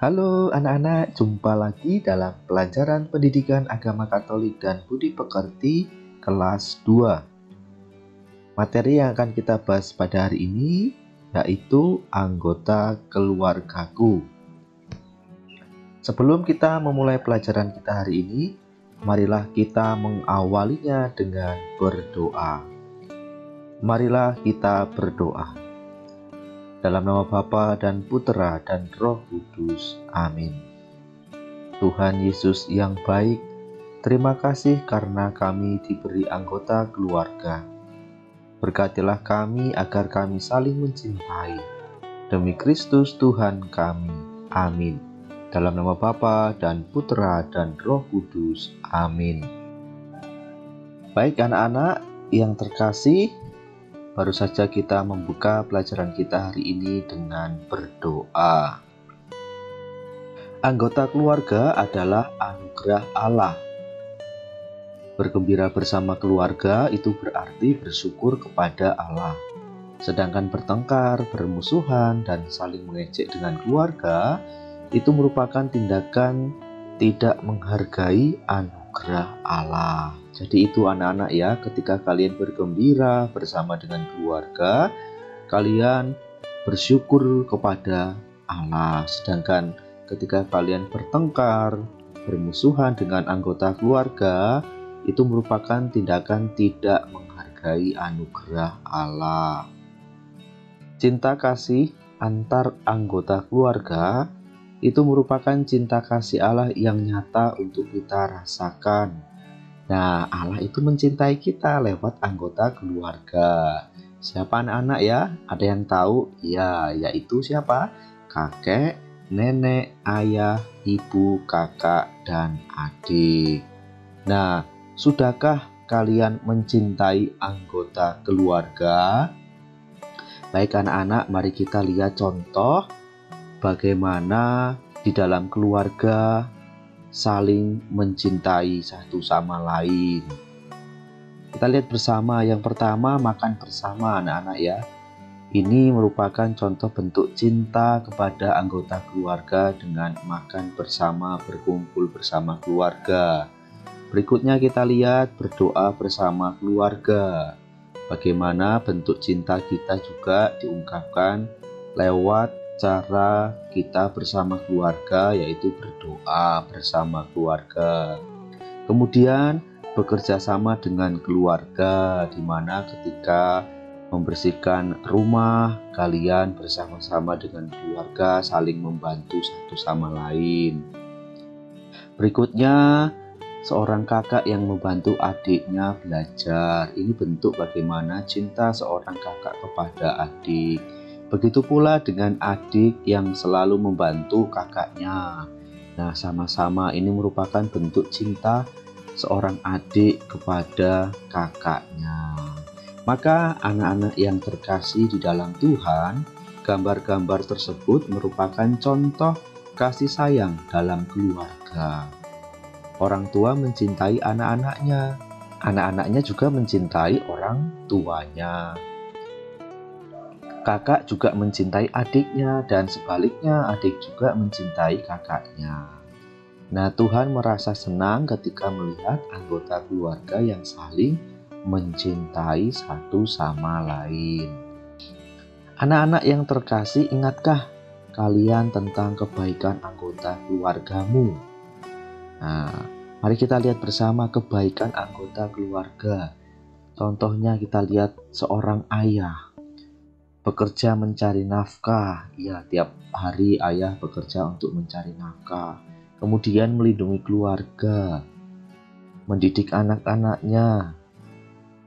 Halo anak-anak, jumpa lagi dalam pelajaran pendidikan agama Katolik dan Budi Pekerti kelas 2. Materi yang akan kita bahas pada hari ini yaitu anggota keluargaku. Sebelum kita memulai pelajaran kita hari ini, marilah kita mengawalinya dengan berdoa. Marilah kita berdoa. Dalam nama Bapa dan Putera dan Roh Kudus. Amin. Tuhan Yesus yang baik, terima kasih karena kami diberi anggota keluarga. Berkatilah kami agar kami saling mencintai. Demi Kristus Tuhan kami. Amin. Dalam nama Bapa dan Putera dan Roh Kudus. Amin. Baik anak-anak yang terkasih, baru saja kita membuka pelajaran kita hari ini dengan berdoa. Anggota keluarga adalah anugerah Allah. Bergembira bersama keluarga itu berarti bersyukur kepada Allah. Sedangkan bertengkar, bermusuhan, dan saling mengejek dengan keluarga itu merupakan tindakan tidak menghargai anugerah Allah. Jadi itu anak-anak ya, ketika kalian bergembira bersama dengan keluarga, kalian bersyukur kepada Allah. Sedangkan ketika kalian bertengkar, bermusuhan dengan anggota keluarga, itu merupakan tindakan tidak menghargai anugerah Allah. Cinta kasih antar anggota keluarga itu merupakan cinta kasih Allah yang nyata untuk kita rasakan. Nah, Allah itu mencintai kita lewat anggota keluarga. Siapa anak-anak ya? Ada yang tahu? Ya, yaitu siapa? Kakek, nenek, ayah, ibu, kakak, dan adik. Nah, sudahkah kalian mencintai anggota keluarga? Baik anak-anak, mari kita lihat contoh bagaimana di dalam keluarga saling mencintai satu sama lain. Kita lihat bersama, yang pertama makan bersama anak-anak ya. Ini merupakan contoh bentuk cinta kepada anggota keluarga dengan makan bersama, berkumpul bersama keluarga. Berikutnya kita lihat berdoa bersama keluarga. Bagaimana bentuk cinta kita juga diungkapkan lewat cara kita bersama keluarga, yaitu berdoa bersama keluarga. Kemudian bekerja sama dengan keluarga, di mana ketika membersihkan rumah, kalian bersama-sama dengan keluarga saling membantu satu sama lain. Berikutnya, seorang kakak yang membantu adiknya belajar. Ini bentuk bagaimana cinta seorang kakak kepada adik. Begitu pula dengan adik yang selalu membantu kakaknya. Nah, sama-sama ini merupakan bentuk cinta seorang adik kepada kakaknya. Maka anak-anak yang terkasih di dalam Tuhan, gambar-gambar tersebut merupakan contoh kasih sayang dalam keluarga. Orang tua mencintai anak-anaknya, anak-anaknya juga mencintai orang tuanya. Kakak juga mencintai adiknya, dan sebaliknya adik juga mencintai kakaknya. Nah, Tuhan merasa senang ketika melihat anggota keluarga yang saling mencintai satu sama lain. Anak-anak yang terkasih, ingatkah kalian tentang kebaikan anggota keluargamu? Nah, mari kita lihat bersama kebaikan anggota keluarga. Contohnya kita lihat seorang ayah bekerja mencari nafkah. Ya, tiap hari ayah bekerja untuk mencari nafkah. Kemudian melindungi keluarga, mendidik anak-anaknya,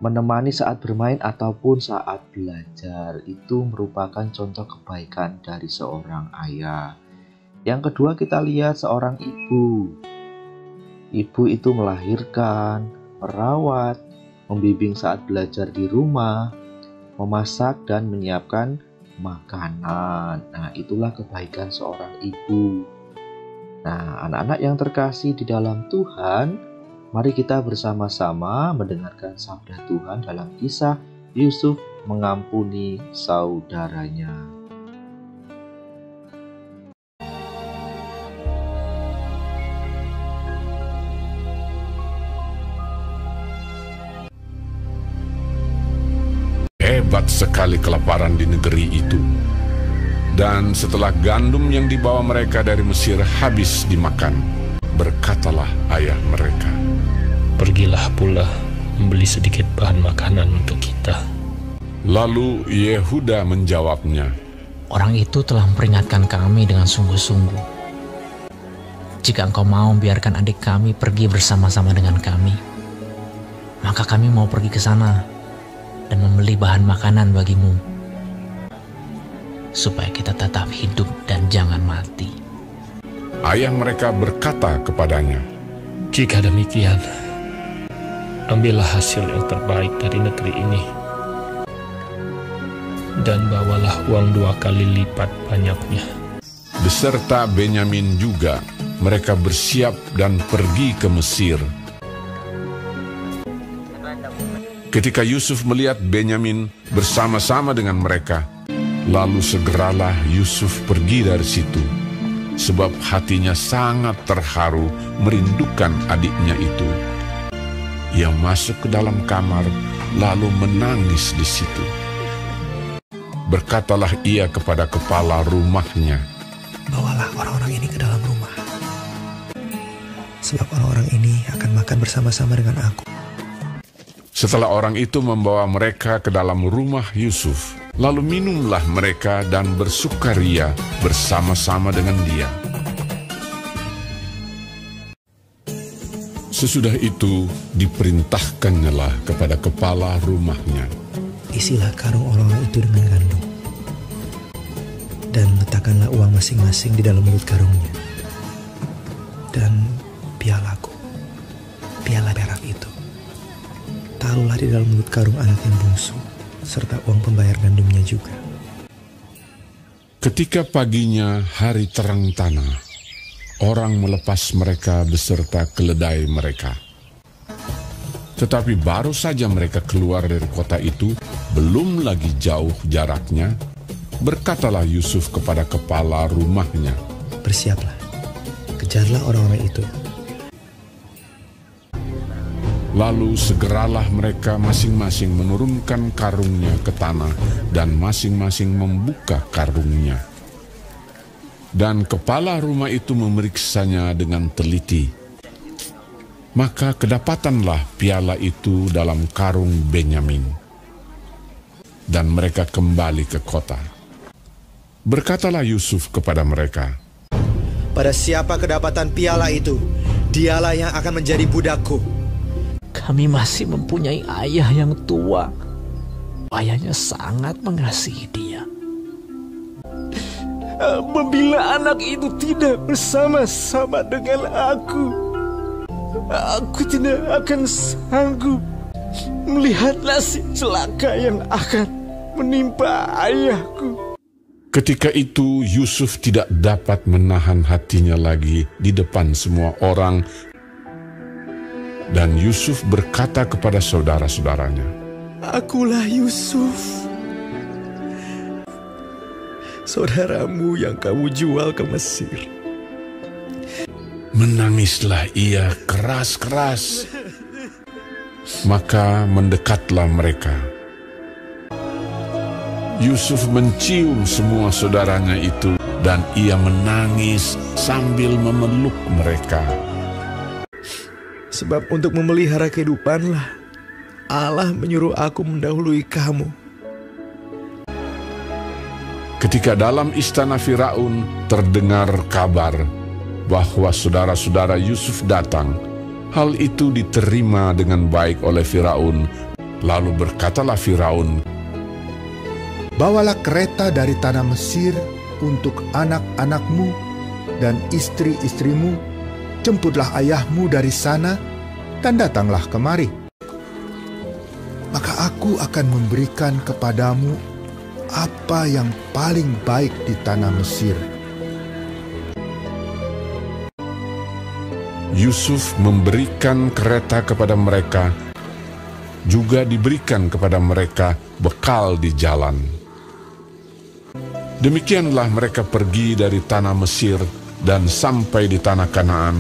menemani saat bermain ataupun saat belajar. Itu merupakan contoh kebaikan dari seorang ayah. Yang kedua kita lihat seorang ibu. Ibu itu melahirkan, merawat, membimbing saat belajar di rumah, memasak dan menyiapkan makanan. Nah, itulah kebaikan seorang ibu. Nah, anak-anak yang terkasih di dalam Tuhan, mari kita bersama-sama mendengarkan sabda Tuhan dalam kisah Yusuf mengampuni saudaranya. hebat sekali kelaparan di negeri itu. Dan setelah gandum yang dibawa mereka dari Mesir habis dimakan, berkatalah ayah mereka, "Pergilah pula membeli sedikit bahan makanan untuk kita." Lalu Yehuda menjawabnya, "Orang itu telah memperingatkan kami dengan sungguh-sungguh. Jika engkau mau biarkan adik kami pergi bersama-sama dengan kami, maka kami mau pergi ke sana dan membeli bahan makanan bagimu, supaya kita tetap hidup dan jangan mati." Ayah mereka berkata kepadanya, "Jika demikian, ambillah hasil yang terbaik dari negeri ini, dan bawalah uang 2 kali lipat banyaknya." Beserta Benyamin juga, mereka bersiap dan pergi ke Mesir. Ketika Yusuf melihat Benyamin bersama-sama dengan mereka, lalu segeralah Yusuf pergi dari situ, sebab hatinya sangat terharu merindukan adiknya itu. Ia masuk ke dalam kamar, lalu menangis di situ. Berkatalah ia kepada kepala rumahnya, "Bawalah orang-orang ini ke dalam rumah, sebab orang-orang ini akan makan bersama-sama dengan aku." Setelah orang itu membawa mereka ke dalam rumah Yusuf, lalu minumlah mereka dan bersukaria bersama-sama dengan dia. Sesudah itu diperintahkannyalah kepada kepala rumahnya, "Isilah karung orang-orang itu dengan gandum, dan letakkanlah uang masing-masing di dalam mulut karungnya. Dan pialaku, piala perak itu, taruhlah di dalam mulut karung anak yang bungsu, serta uang pembayar gandumnya juga." Ketika paginya hari terang tanah, orang melepas mereka beserta keledai mereka. Tetapi baru saja mereka keluar dari kota itu, belum lagi jauh jaraknya, berkatalah Yusuf kepada kepala rumahnya, "Bersiaplah, kejarlah orang-orang itu." Lalu segeralah mereka masing-masing menurunkan karungnya ke tanah dan masing-masing membuka karungnya. Dan kepala rumah itu memeriksanya dengan teliti. Maka kedapatanlah piala itu dalam karung Benyamin. Dan mereka kembali ke kota. Berkatalah Yusuf kepada mereka, "Pada siapa kedapatan piala itu, dialah yang akan menjadi budakku." Kami masih mempunyai ayah yang tua. Ayahnya sangat mengasihi dia. Apabila anak itu tidak bersama-sama dengan aku tidak akan sanggup melihat nasib celaka yang akan menimpa ayahku." Ketika itu Yusuf tidak dapat menahan hatinya lagi di depan semua orang. Dan Yusuf berkata kepada saudara-saudaranya, "Akulah Yusuf, saudaramu yang kamu jual ke Mesir." Menangislah ia keras-keras. Maka mendekatlah mereka. Yusuf mencium semua saudaranya itu, dan ia menangis sambil memeluk mereka. "Sebab untuk memelihara kehidupanlah Allah menyuruh aku mendahului kamu." Ketika dalam istana Firaun terdengar kabar bahwa saudara-saudara Yusuf datang, hal itu diterima dengan baik oleh Firaun. Lalu berkatalah Firaun, "Bawalah kereta dari tanah Mesir untuk anak-anakmu dan istri-istrimu. Jemputlah ayahmu dari sana dan datanglah kemari. Maka aku akan memberikan kepadamu apa yang paling baik di tanah Mesir." Yusuf memberikan kereta kepada mereka, juga diberikan kepada mereka bekal di jalan. Demikianlah mereka pergi dari tanah Mesir dan sampai di tanah Kanaan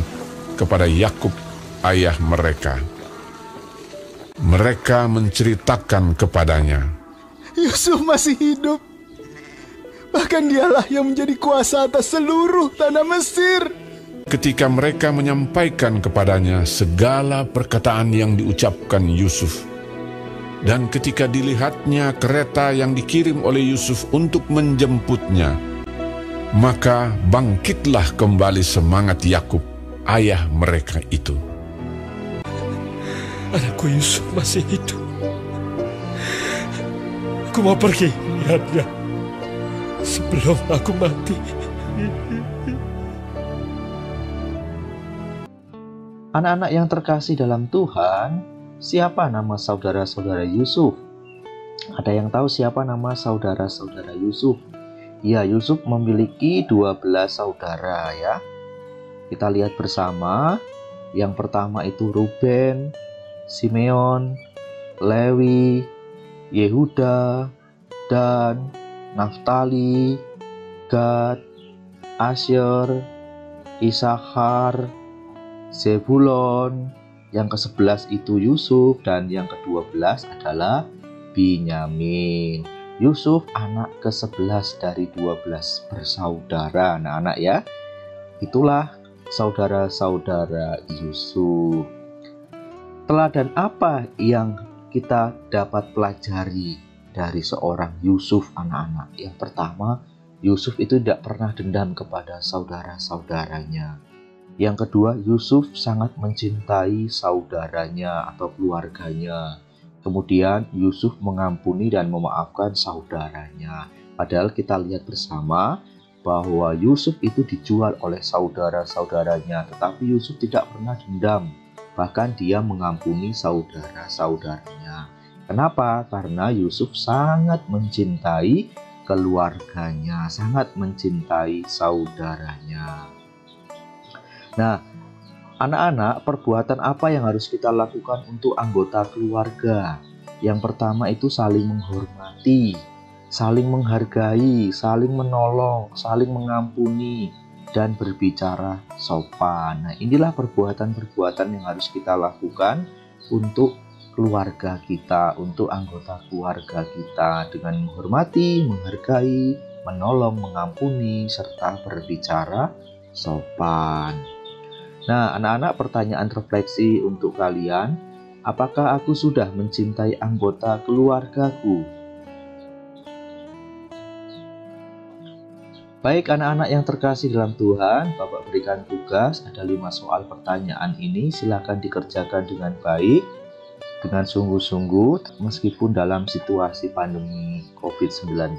kepada Yakub ayah mereka. Mereka menceritakan kepadanya, Yusuf masih hidup. Bahkan dialah yang menjadi kuasa atas seluruh tanah Mesir. Ketika mereka menyampaikan kepadanya segala perkataan yang diucapkan Yusuf, dan ketika dilihatnya kereta yang dikirim oleh Yusuf untuk menjemputnya, maka bangkitlah kembali semangat Yakub, ayah mereka itu. Anakku Yusuf masih hidup. Aku mau pergi lihatnya sebelum aku mati. Anak-anak yang terkasih dalam Tuhan, siapa nama saudara-saudara Yusuf? Ada yang tahu siapa nama saudara-saudara Yusuf? Ya, Yusuf memiliki 12 saudara ya. Kita lihat bersama. Yang pertama itu Ruben, Simeon, Lewi, Yehuda, Dan, Naftali, Gad, Asyer, Isakar, Zebulon. Yang ke-11 itu Yusuf, dan yang ke-12 adalah Binyamin. Yusuf anak ke-11 dari 12 bersaudara. Anak-anak ya, itulah saudara-saudara Yusuf. Teladan apa yang kita dapat pelajari dari seorang Yusuf, anak-anak? Yang pertama, Yusuf itu tidak pernah dendam kepada saudara-saudaranya. Yang kedua, Yusuf sangat mencintai saudaranya atau keluarganya. Kemudian Yusuf mengampuni dan memaafkan saudaranya. Padahal kita lihat bersama bahwa Yusuf itu dijual oleh saudara-saudaranya, tetapi Yusuf tidak pernah dendam. Bahkan dia mengampuni saudara-saudaranya. Kenapa? Karena Yusuf sangat mencintai keluarganya, sangat mencintai saudaranya. Nah, anak-anak, perbuatan apa yang harus kita lakukan untuk anggota keluarga? Yang pertama itu saling menghormati, saling menghargai, saling menolong, saling mengampuni, dan berbicara sopan. Nah, inilah perbuatan-perbuatan yang harus kita lakukan untuk keluarga kita, untuk anggota keluarga kita, dengan menghormati, menghargai, menolong, mengampuni, serta berbicara sopan. Nah, anak-anak, pertanyaan refleksi untuk kalian, apakah aku sudah mencintai anggota keluargaku? Baik anak-anak yang terkasih dalam Tuhan, Bapak berikan tugas, ada 5 soal pertanyaan ini, silakan dikerjakan dengan baik, dengan sungguh-sungguh, meskipun dalam situasi pandemi COVID-19.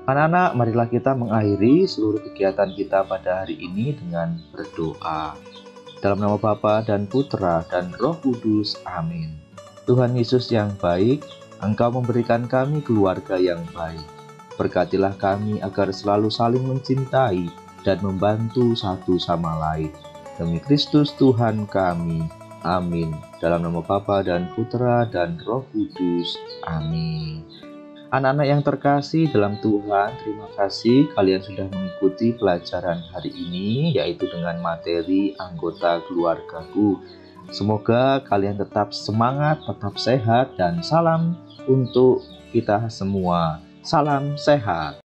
Anak-anak, marilah kita mengakhiri seluruh kegiatan kita pada hari ini dengan berdoa. Dalam nama Bapa dan Putra dan Roh Kudus, amin. Tuhan Yesus yang baik, Engkau memberikan kami keluarga yang baik. Berkatilah kami agar selalu saling mencintai dan membantu satu sama lain. Demi Kristus Tuhan kami, amin. Dalam nama Bapa dan Putra dan Roh Kudus, amin. Anak-anak yang terkasih dalam Tuhan, terima kasih kalian sudah mengikuti pelajaran hari ini, yaitu dengan materi anggota keluargaku. Semoga kalian tetap semangat, tetap sehat, dan salam untuk kita semua. Salam sehat.